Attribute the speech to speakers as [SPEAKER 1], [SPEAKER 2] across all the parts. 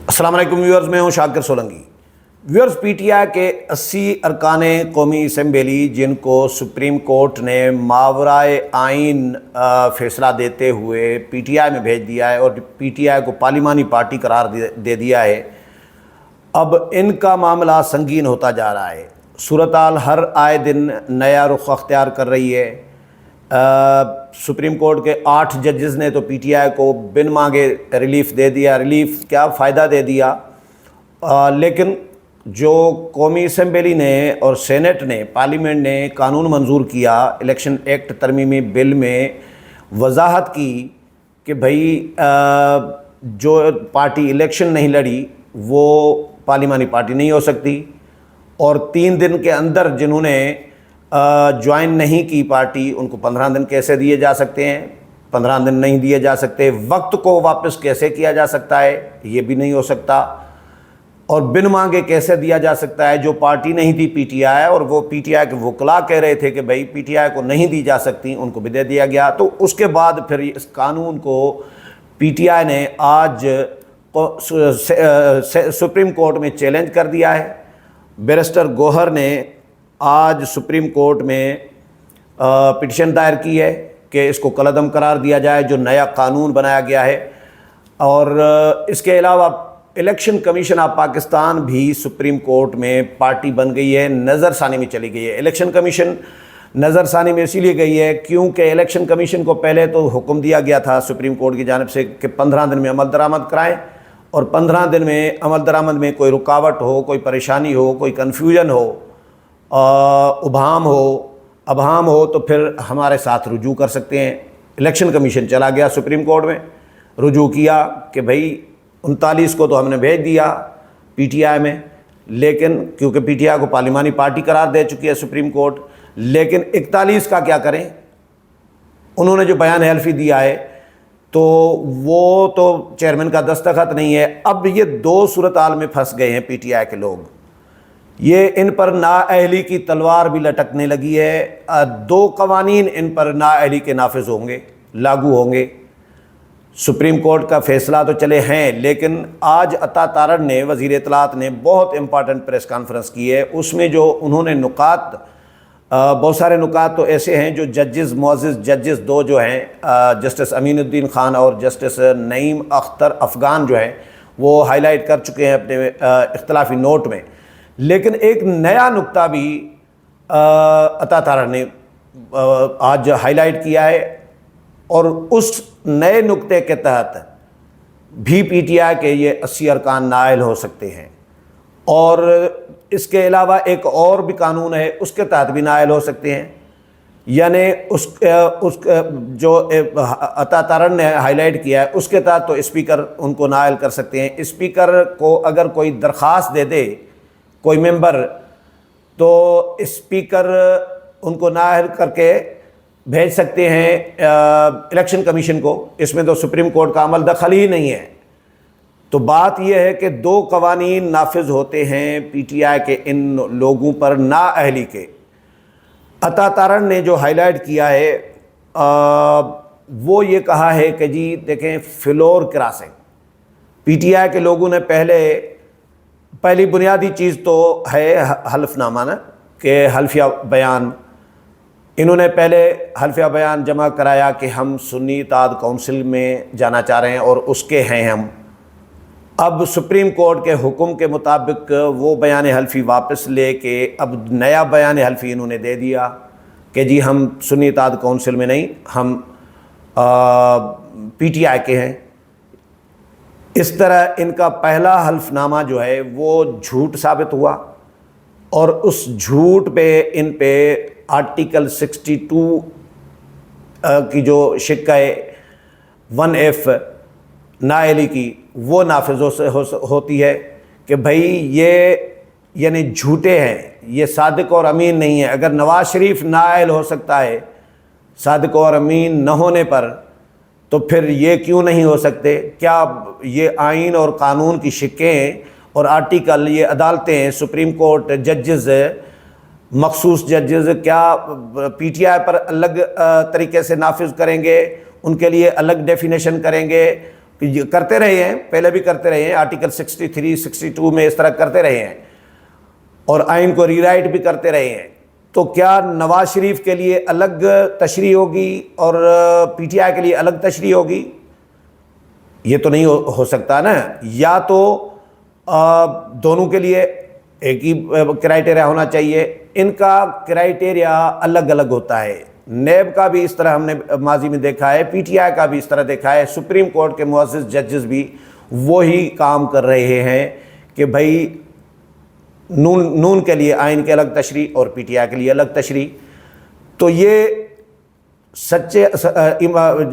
[SPEAKER 1] السلام علیکم ویورز، میں ہوں Shakir Solangi. Viewers, P T I کے 80 ارکان قومی اسمبلی جن کو سپریم کورٹ نے ماورائے آئین فیصلہ دیتے ہوئے پی ٹی آئی میں بھیج دیا ہے اور پی ٹی آئی کو پارلیمانی پارٹی قرار دے دیا ہے، اب ان کا معاملہ سنگین ہوتا جا رہا ہے۔ صورتحال ہر آئے دن نیا رخ اختیار کر رہی ہے۔ سپریم کورٹ کے 8 ججز نے تو پی ٹی آئی کو بن مانگے ریلیف دے دیا، ریلیف کیا فائدہ دے دیا، لیکن جو قومی اسمبلی نے اور سینٹ نے، پارلیمنٹ نے قانون منظور کیا، الیکشن ایکٹ ترمیمی بل میں وضاحت کی کہ بھائی جو پارٹی الیکشن نہیں لڑی وہ پارلیمانی پارٹی نہیں ہو سکتی، اور 3 دن کے اندر جنہوں نے جوائن نہیں کی پارٹی ان کو 15 دن کیسے دیے جا سکتے ہیں؟ 15 دن نہیں دیے جا سکتے۔ وقت کو واپس کیسے کیا جا سکتا ہے؟ یہ بھی نہیں ہو سکتا۔ اور بن مانگے کیسے دیا جا سکتا ہے؟ جو پارٹی نہیں دی پی ٹی آئی، اور وہ پی ٹی آئی کے وکلاء کہہ رہے تھے کہ بھائی پی ٹی آئی کو نہیں دی جا سکتی، ان کو بھی دے دیا گیا۔ تو اس کے بعد پھر اس قانون کو پی ٹی آئی نے آج سپریم کورٹ میں چیلنج کر دیا ہے۔ بیرسٹر گوہر نے آج سپریم کورٹ میں پٹیشن دائر کی ہے کہ اس کو کالعدم قرار دیا جائے جو نیا قانون بنایا گیا ہے۔ اور اس کے علاوہ الیکشن کمیشن آف پاکستان بھی سپریم کورٹ میں پارٹی بن گئی ہے، نظر ثانی میں چلی گئی ہے۔ الیکشن کمیشن نظر ثانی میں اسی لیے گئی ہے کیونکہ الیکشن کمیشن کو پہلے تو حکم دیا گیا تھا سپریم کورٹ کی جانب سے کہ 15 دن میں عمل درآمد کرائیں، اور 15 دن میں عمل درآمد میں کوئی رکاوٹ ہو، کوئی پریشانی ہو، کوئی کنفیوژن ہو، ابہام ہو تو پھر ہمارے ساتھ رجوع کر سکتے ہیں۔ الیکشن کمیشن چلا گیا سپریم کورٹ میں، رجوع کیا کہ بھائی 39 کو تو ہم نے بھیج دیا پی ٹی آئی میں، لیکن کیونکہ پی ٹی آئی کو پارلیمانی پارٹی قرار دے چکی ہے سپریم کورٹ، لیکن 41 کا کیا کریں؟ انہوں نے جو بیان حلفی دیا ہے تو وہ تو چیئرمین کا دستخط نہیں ہے۔ اب یہ 2 صورتحال میں پھنس گئے ہیں پی ٹی آئی کے لوگ، یہ ان پر نااہلی کی تلوار بھی لٹکنے لگی ہے۔ 2 قوانین ان پر نااہلی کے نافذ ہوں گے، لاگو ہوں گے۔ سپریم کورٹ کا فیصلہ تو چلے ہیں، لیکن آج عطا تارڑ نے، وزیر اطلاعات نے بہت امپارٹنٹ پریس کانفرنس کی ہے۔ اس میں جو انہوں نے نکات، بہت سارے نکات تو ایسے ہیں جو ججز، معزز ججز 2 جو ہیں، جسٹس امین الدین خان اور جسٹس نعیم اختر افغان جو ہیں، وہ ہائی لائٹ کر چکے ہیں اپنے اختلافی نوٹ میں۔ لیکن ایک نیا نقطہ بھی عطا تارڑ نے آج ہائی لائٹ کیا ہے، اور اس نئے نقطے کے تحت بھی پی ٹی آئی کے یہ 80 ارکان نائل ہو سکتے ہیں، اور اس کے علاوہ ایک اور بھی قانون ہے اس کے تحت بھی نائل ہو سکتے ہیں۔ یعنی اس جو عطا تارڑ نے ہائی لائٹ کیا ہے اس کے تحت تو اسپیکر ان کو نائل کر سکتے ہیں۔ اسپیکر کو اگر کوئی درخواست دے دے کوئی ممبر، تو اسپیکر ان کو نائل کر کے بھیج سکتے ہیں الیکشن کمیشن کو۔ اس میں تو سپریم کورٹ کا عمل دخل ہی نہیں ہے۔ تو بات یہ ہے کہ 2 قوانین نافذ ہوتے ہیں پی ٹی آئی کے ان لوگوں پر نااہلی کے۔ عطا تارڑ نے جو ہائی لائٹ کیا ہے وہ یہ کہا ہے کہ جی دیکھیں، floor crossing, P T I کے لوگوں نے پہلی بنیادی چیز تو ہے حلف نامہ نا، کہ حلفیہ بیان۔ انہوں نے پہلے حلفیہ بیان جمع کرایا کہ ہم سنی اتحاد کونسل میں جانا چاہ رہے ہیں اور اس کے ہیں ہم۔ اب سپریم کورٹ کے حکم کے مطابق وہ بیان حلفی واپس لے کے اب نیا بیان حلفی انہوں نے دے دیا کہ جی ہم سنی اتحاد کونسل میں نہیں، ہم پی ٹی آئی کے ہیں۔ اس طرح ان کا پہلا حلف نامہ جو ہے وہ جھوٹ ثابت ہوا، اور اس جھوٹ پہ ان پہ آرٹیکل 62 کی جو شقہ 1F نااہلی کی وہ نافذ ہوتی ہے کہ بھائی یہ یعنی جھوٹے ہیں، یہ صادق اور امین نہیں ہے۔ اگر نواز شریف نااہل ہو سکتا ہے صادق اور امین نہ ہونے پر، تو پھر یہ کیوں نہیں ہو سکتے؟ کیا یہ آئین اور قانون کی شقیں اور آرٹیکل، یہ عدالتیں، سپریم کورٹ ججز، مخصوص ججز کیا پی ٹی آئی پر الگ طریقے سے نافذ کریں گے؟ ان کے لیے الگ ڈیفینیشن کریں گے؟ یہ کرتے رہے ہیں، پہلے بھی کرتے رہے ہیں، آرٹیکل 63 62 میں اس طرح کرتے رہے ہیں اور آئین کو ری رائٹ بھی کرتے رہے ہیں، تو کیا نواز شریف کے لیے الگ تشریح ہوگی اور پی ٹی آئی کے لیے الگ تشریح ہوگی؟ یہ تو نہیں ہو سکتا نا، یا تو دونوں کے لیے ایک ہی کرائٹیریا ہونا چاہیے۔ ان کا کرائٹیریا الگ الگ ہوتا ہے، نیب کا بھی اس طرح ہم نے ماضی میں دیکھا ہے، پی ٹی آئی کا بھی اس طرح دیکھا ہے، سپریم کورٹ کے معزز ججز بھی وہی کام کر رہے ہیں کہ بھائی نون کے لیے آئین کے الگ تشریح اور پی ٹی آئی کے لیے الگ تشریح۔ تو یہ سچے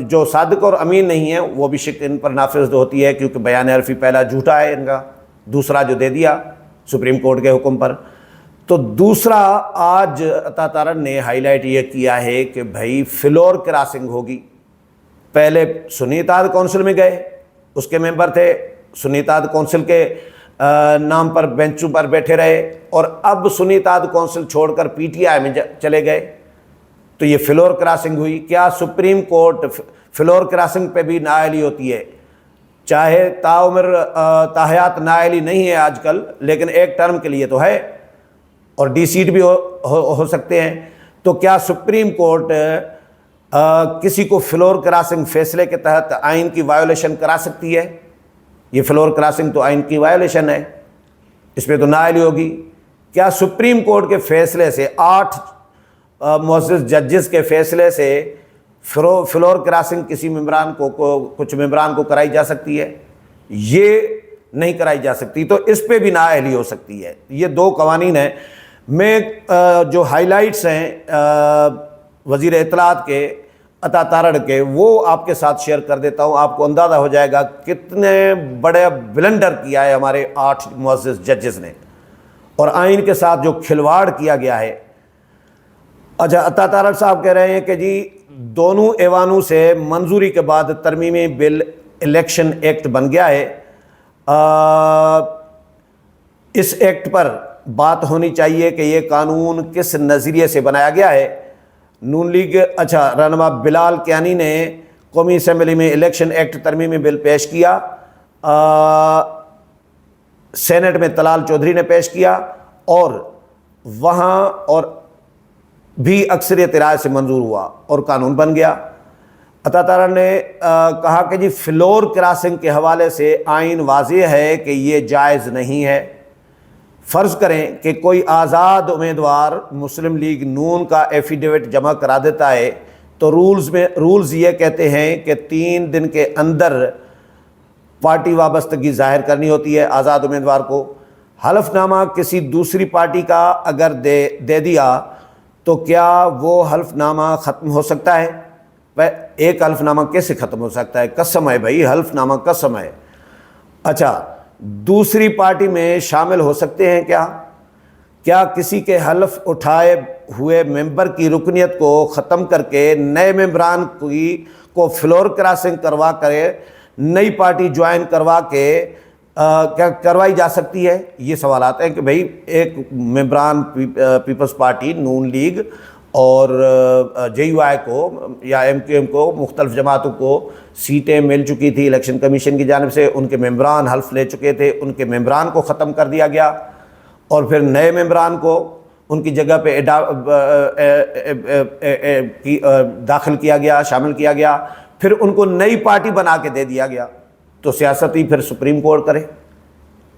[SPEAKER 1] جو صادق اور امین نہیں ہیں وہ بھی شک ان پر نافذ ہوتی ہے، کیونکہ بیان حلفی پہلا جھوٹا ہے ان کا، دوسرا جو دے دیا سپریم کورٹ کے حکم پر۔ تو دوسرا آج عطا تارڑ نے ہائی لائٹ یہ کیا ہے کہ بھائی فلور کراسنگ ہوگی۔ پہلے سنی اتحاد کونسل میں گئے، اس کے ممبر تھے، سنی اتحاد کونسل کے نام پر بینچوں پر بیٹھے رہے، اور اب سنی اتحاد کونسل چھوڑ کر پی ٹی آئی میں چلے گئے، تو یہ فلور کراسنگ ہوئی۔ کیا سپریم کورٹ فلور کراسنگ پہ بھی نااہلی ہوتی ہے؟ چاہے تاعمر تاحیات نااہلی نہیں ہے آج کل، لیکن ایک ٹرم کے لیے تو ہے، اور ڈی سیٹ بھی ہو سکتے ہیں۔ تو کیا سپریم کورٹ کسی کو فلور کراسنگ فیصلے کے تحت آئین کی وائیولیشن کرا سکتی ہے؟ یہ فلور کراسنگ تو آئین کی وائیولیشن ہے، اس پہ تو نااہلی ہوگی۔ کیا سپریم کورٹ کے فیصلے سے 8 معزز ججز کے فیصلے سے فلور کراسنگ کسی ممبران کو کچھ ممبران کو کرائی جا سکتی ہے؟ یہ نہیں کرائی جا سکتی، تو اس پہ بھی نااہلی ہو سکتی ہے۔ یہ 2 قوانین ہیں۔ میں جو ہائی لائٹس ہیں وزیر اطلاعات کے عطا تارڑ کے، وہ آپ کے ساتھ شیئر کر دیتا ہوں، آپ کو اندازہ ہو جائے گا کتنے بڑے بلنڈر کیا ہے ہمارے 8 معزز ججز نے، اور آئین کے ساتھ جو کھلواڑ کیا گیا ہے۔ اچھا، عطا تارڑ صاحب کہہ رہے ہیں کہ جی دونوں ایوانوں سے منظوری کے بعد ترمیمی بل الیکشن ایکٹ بن گیا ہے۔ اس ایکٹ پر بات ہونی چاہیے کہ یہ قانون کس نظریے سے بنایا گیا ہے۔ نون لیگ رہنما بلال کیانی نے قومی اسمبلی میں الیکشن ایکٹ ترمیمی بل پیش کیا، سینٹ میں طلال چودھری نے پیش کیا، اور وہاں اور بھی اکثریت رائے سے منظور ہوا اور قانون بن گیا۔ عطا تارڑ نے کہا کہ جی فلور کراسنگ کے حوالے سے آئین واضح ہے کہ یہ جائز نہیں ہے۔ فرض کریں کہ کوئی آزاد امیدوار مسلم لیگ نون کا ایفیڈیوٹ جمع کرا دیتا ہے، تو رولز یہ کہتے ہیں کہ 3 دن کے اندر پارٹی وابستگی ظاہر کرنی ہوتی ہے آزاد امیدوار کو۔ حلف نامہ کسی دوسری پارٹی کا اگر دے دیا تو کیا وہ حلف نامہ ختم ہو سکتا ہے؟ ایک حلف نامہ کیسے ختم ہو سکتا ہے؟ قسم ہے بھائی، حلف نامہ قسم ہے۔ اچھا، دوسری پارٹی میں شامل ہو سکتے ہیں کیا کسی کے حلف اٹھائے ہوئے ممبر کی رکنیت کو ختم کر کے نئے ممبران کو فلور کراسنگ کروا کر نئی پارٹی جوائن کروا کے کیا کروائی جا سکتی ہے؟ یہ سوالات ہیں کہ بھئی ایک ممبران پیپلز پارٹی نون لیگ اور جے یو آئی کو یا ایم کیو ایم کو، مختلف جماعتوں کو سیٹیں مل چکی تھی الیکشن کمیشن کی جانب سے، ان کے ممبران حلف لے چکے تھے، ان کے ممبران کو ختم کر دیا گیا، اور پھر نئے ممبران کو ان کی جگہ پہ داخل کیا گیا، شامل کیا گیا، پھر ان کو نئی پارٹی بنا کے دے دیا گیا۔ تو سیاستی پھر سپریم کورٹ کرے،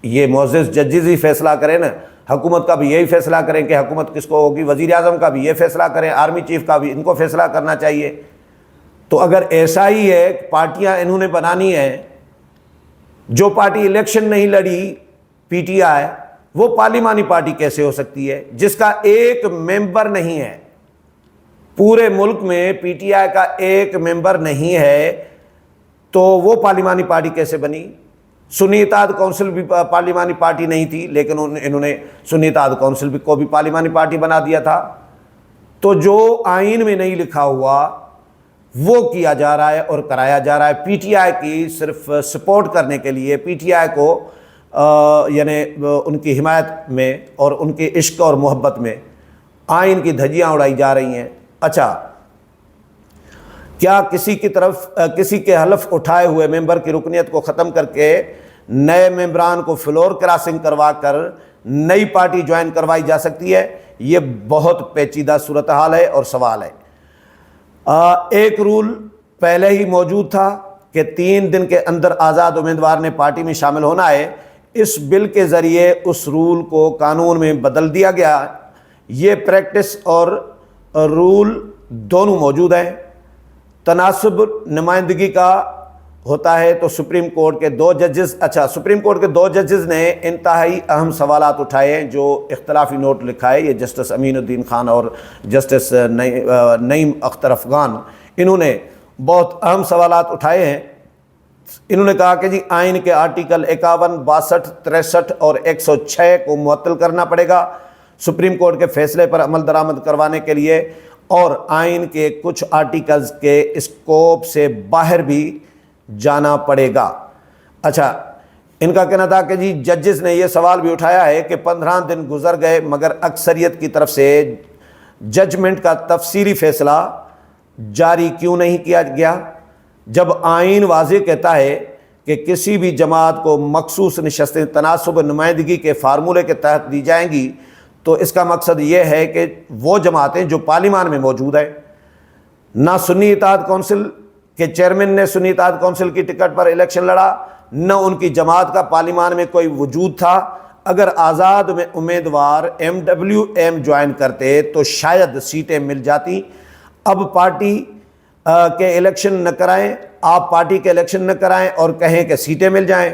[SPEAKER 1] یہ معزز ججز ہی فیصلہ کریں نا، حکومت کا بھی یہی فیصلہ کریں کہ حکومت کس کو ہوگی، وزیر اعظم کا بھی یہ فیصلہ کریں، آرمی چیف کا بھی ان کو فیصلہ کرنا چاہیے۔ تو اگر ایسا ہی ہے، پارٹیاں انہوں نے بنانی ہے، جو پارٹی الیکشن نہیں لڑی پی ٹی آئی، وہ پارلیمانی پارٹی کیسے ہو سکتی ہے جس کا ایک ممبر نہیں ہے؟ پورے ملک میں پی ٹی آئی کا ایک ممبر نہیں ہے، تو وہ پارلیمانی پارٹی کیسے بنی؟ سنی اتحاد کونسل بھی پارلیمانی پارٹی نہیں تھی، لیکن انہوں نے سنی اتحاد کونسل کو بھی پارلیمانی پارٹی بنا دیا تھا۔ تو جو آئین میں نہیں لکھا ہوا وہ کیا جا رہا ہے اور کرایا جا رہا ہے، پی ٹی آئی کی صرف سپورٹ کرنے کے لیے، پی ٹی آئی کو یعنی ان کی حمایت میں اور ان کے عشق اور محبت میں آئین کی دھجیاں اڑائی جا رہی ہیں۔ اچھا، کیا کسی کے حلف اٹھائے ہوئے ممبر کی رکنیت کو ختم کر کے نئے ممبران کو فلور کراسنگ کروا کر نئی پارٹی جوائن کروائی جا سکتی ہے؟ یہ بہت پیچیدہ صورتحال ہے اور سوال ہے۔ ایک رول پہلے ہی موجود تھا کہ 3 دن کے اندر آزاد امیدوار نے پارٹی میں شامل ہونا ہے۔ اس بل کے ذریعے اس رول کو قانون میں بدل دیا گیا۔ یہ پریکٹس اور رول دونوں موجود ہیں۔ تناسب نمائندگی کا ہوتا ہے تو سپریم کورٹ کے 2 ججز نے انتہائی اہم سوالات اٹھائے ہیں جو اختلافی نوٹ لکھا ہے۔ یہ جسٹس امین الدین خان اور جسٹس نعیم اختر افغان، انہوں نے بہت اہم سوالات اٹھائے ہیں۔ انہوں نے کہا کہ جی آئین کے آرٹیکل 51، 62، 63 اور 106 کو معطل کرنا پڑے گا سپریم کورٹ کے فیصلے پر عمل درآمد کروانے کے لیے، اور آئین کے کچھ آرٹیکلز کے اسکوپ سے باہر بھی جانا پڑے گا۔ اچھا، ان کا کہنا تھا کہ جی ججز نے یہ سوال بھی اٹھایا ہے کہ 15 دن گزر گئے مگر اکثریت کی طرف سے ججمنٹ کا تفصیلی فیصلہ جاری کیوں نہیں کیا گیا؟ جب آئین واضح کہتا ہے کہ کسی بھی جماعت کو مخصوص نشستیں تناسب نمائندگی کے فارمولے کے تحت دی جائیں گی تو اس کا مقصد یہ ہے کہ وہ جماعتیں جو پارلیمان میں موجود ہیں، نہ سنی اتحاد کونسل کے چیئرمین نے سنی اتحاد کونسل کی ٹکٹ پر الیکشن لڑا، نہ ان کی جماعت کا پارلیمان میں کوئی وجود تھا۔ اگر آزاد امیدوار MWM جوائن کرتے تو شاید سیٹیں مل جاتی۔ اب پارٹی کے الیکشن نہ کرائیں، آپ پارٹی کے الیکشن نہ کرائیں اور کہیں کہ سیٹیں مل جائیں۔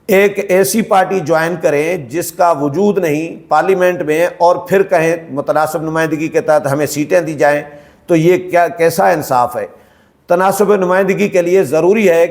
[SPEAKER 1] ایک ایسی پارٹی جوائن کریں جس کا وجود نہیں پارلیمنٹ میں اور پھر کہیں متناسب نمائندگی کے تحت ہمیں سیٹیں دی جائیں، تو یہ کیسا انصاف ہے؟ تناسب نمائندگی کے لیے ضروری ہے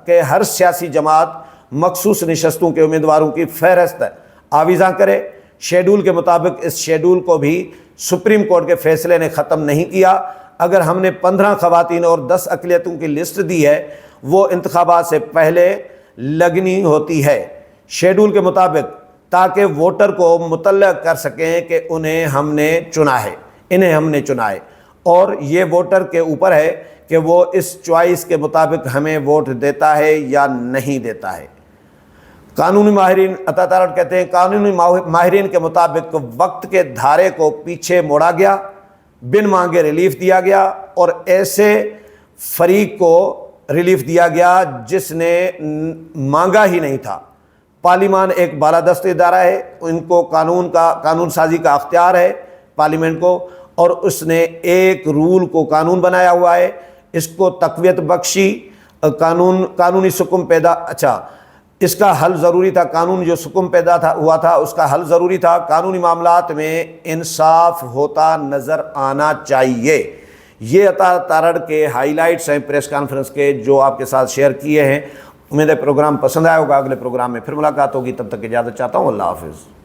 [SPEAKER 1] کہ ہر سیاسی جماعت مخصوص نشستوں کے امیدواروں کی فہرست آویزاں کرے۔ شیڈول کے مطابق اس شیڈول کو بھی سپریم کورٹ کے فیصلے نے ختم نہیں کیا۔ اگر ہم نے 15 خواتین اور 10 اقلیتوں کی لسٹ دی ہے، وہ انتخابات سے پہلے لگنی ہوتی ہے شیڈول کے مطابق، تاکہ ووٹر کو مطلع کر سکیں کہ انہیں ہم نے چنا ہے، اور یہ ووٹر کے اوپر ہے کہ وہ اس چوائس کے مطابق ہمیں ووٹ دیتا ہے یا نہیں دیتا ہے۔ قانونی ماہرین عطا تارڑ کہتے ہیں قانونی ماہرین کے مطابق وقت کے دھارے کو پیچھے موڑا گیا، بن مانگے ریلیف دیا گیا، اور ایسے فریق کو ریلیف دیا گیا جس نے مانگا ہی نہیں تھا۔ پارلیمان ایک بالادست ادارہ ہے، ان کو قانون سازی کا اختیار ہے پارلیمنٹ کو، اور اس نے ایک رول کو قانون بنایا ہوا ہے، اس کو تقویت بخشی، قانونی سکون پیدا اس کا حل ضروری تھا۔ قانون جو سکون پیدا ہوا تھا اس کا حل ضروری تھا۔ قانونی معاملات میں انصاف ہوتا نظر آنا چاہیے۔ یہ عطا تارڑ کے ہائی لائٹس ہیں پریس کانفرنس کے، جو آپ کے ساتھ شیئر کیے ہیں۔ امید ہے پروگرام پسند آیا ہوگا۔ اگلے پروگرام میں پھر ملاقات ہوگی، تب تک اجازت چاہتا ہوں۔ اللہ حافظ۔